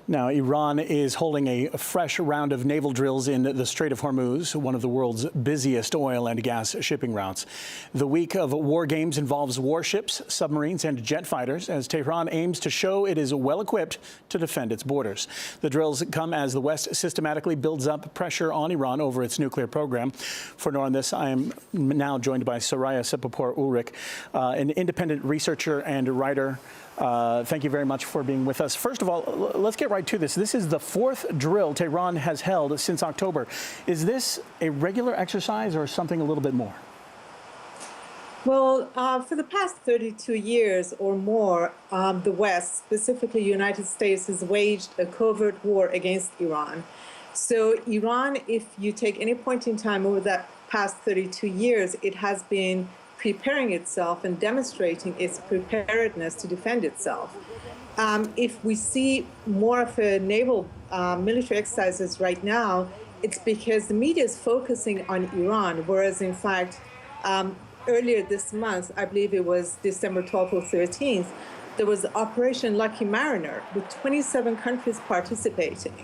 Now, Iran is holding a fresh round of naval drills in the Strait of Hormuz, one of the world's busiest oil and gas shipping routes. The week of war games involves warships, submarines, and jet fighters, as Tehran aims to show it is well equipped to defend its borders. The drills come as the West systematically builds up pressure on Iran over its nuclear program. For more on this, I am now joined by Soraya Sepapor-Ulrich, an independent researcher and writer. Thank you very much for being with us. First of all, let's get right to this. This is the fourth drill Tehran has held since October. Is this a regular exercise or something a little bit more? Well, for the past 32 years or more, the West, specifically the United States, has waged a covert war against Iran. So Iran, if you take any point in time over that past 32 years, it has been preparing itself and demonstrating its preparedness to defend itself. If we see more of a naval military exercises right now, it's because the media is focusing on Iran, whereas in fact, earlier this month, I believe it was December 12th or 13th, there was Operation Lucky Mariner with 27 countries participating,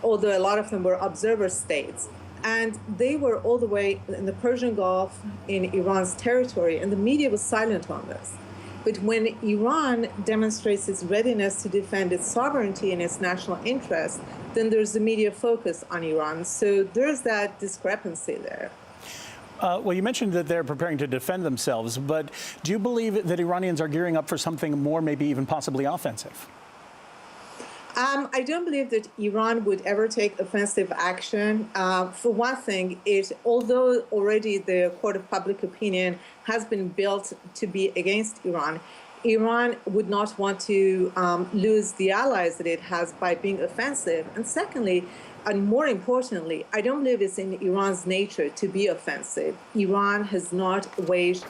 although a lot of them were observer states. And they were all the way in the Persian Gulf, in Iran's territory, and the media was silent on this. But when Iran demonstrates its readiness to defend its sovereignty and its national interest, then there's the media focus on Iran. So there's that discrepancy there. Well, you mentioned that they're preparing to defend themselves, but do you believe that Iranians are gearing up for something more, maybe even possibly offensive? I don't believe that Iran would ever take offensive action. For one thing, although already the court of public opinion has been built to be against Iran, Iran would not want to lose the allies that it has by being offensive. And secondly, and more importantly, I don't believe it's in Iran's nature to be offensive. Iran has not waged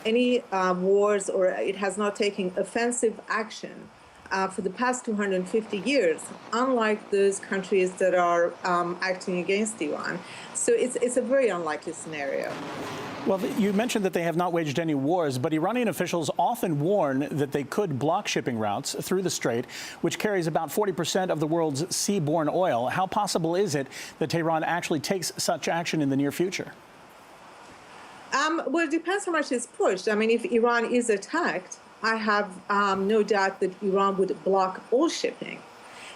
any wars, or it has not taken offensive action for the past 250 years, unlike those countries that are acting against Iran. So it's a very unlikely scenario. Well, you mentioned that they have not waged any wars, but Iranian officials often warn that they could block shipping routes through the strait, which carries about 40% of the world's seaborne oil. How possible is it that Tehran actually takes such action in the near future? Well, it depends how much is pushed. I mean, if Iran is attacked, I have no doubt that Iran would block all shipping.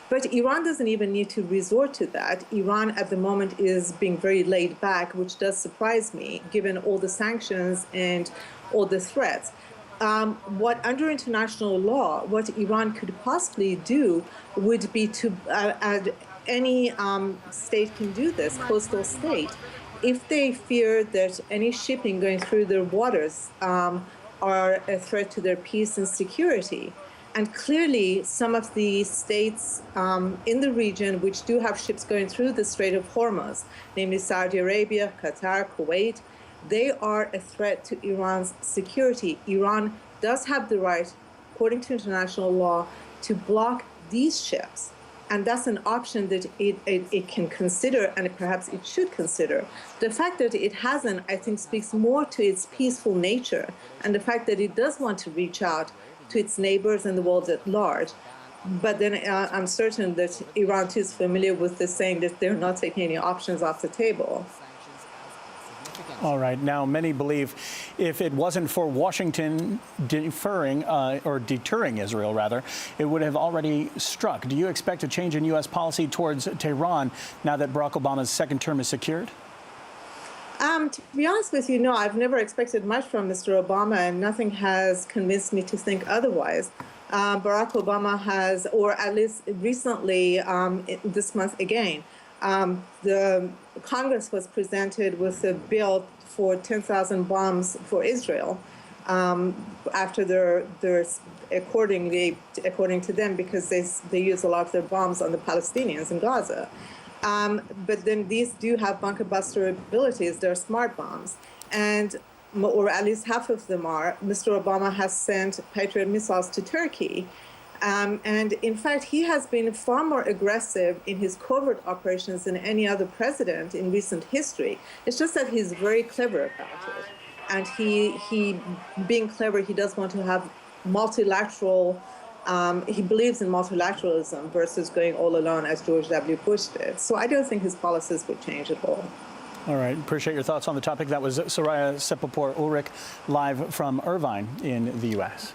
But Iran doesn't even need to resort to that. Iran at the moment is being very laid back, which does surprise me, given all the sanctions and all the threats. Under international law, what Iran could possibly do would be to, any state can do this, coastal state, if they fear that any shipping going through their waters are a threat to their peace and security. And clearly, some of the states in the region which do have ships going through the Strait of Hormuz, namely Saudi Arabia, Qatar, Kuwait, they are a threat to Iran's security. Iran does have the right, according to international law, to block these ships. And that's an option that it can consider, and perhaps it should consider. The fact that it hasn't, I think, speaks more to its peaceful nature, and the fact that it does want to reach out to its neighbors and the world at large. But then I'm certain that Iran too is familiar with the saying that they're not taking any options off the table. All right. Now, many believe if it wasn't for Washington deterring Israel, rather, it would have already struck. Do you expect a change in U.S. policy towards Tehran now that Barack Obama's second term is secured? To be honest with you, no, I've never expected much from Mr. Obama, and nothing has convinced me to think otherwise. Barack Obama has, or at least recently, this month again, the Congress was presented with a bill for 10,000 bombs for Israel after according to them, because they use a lot of their bombs on the Palestinians in Gaza. But then these do have bunker buster abilities. They're smart bombs, or at least half of them are. Mr. Obama has sent Patriot missiles to Turkey. And in fact, he has been far more aggressive in his covert operations than any other president in recent history. It's just that he's very clever about it. And he being clever, he does want to have multilateral He believes in multilateralism versus going all alone as George W. Bush did. So I don't think his policies would change at all. All right. Appreciate your thoughts on the topic. That was Soraya Sepulpour Ulrich live from Irvine in the U.S.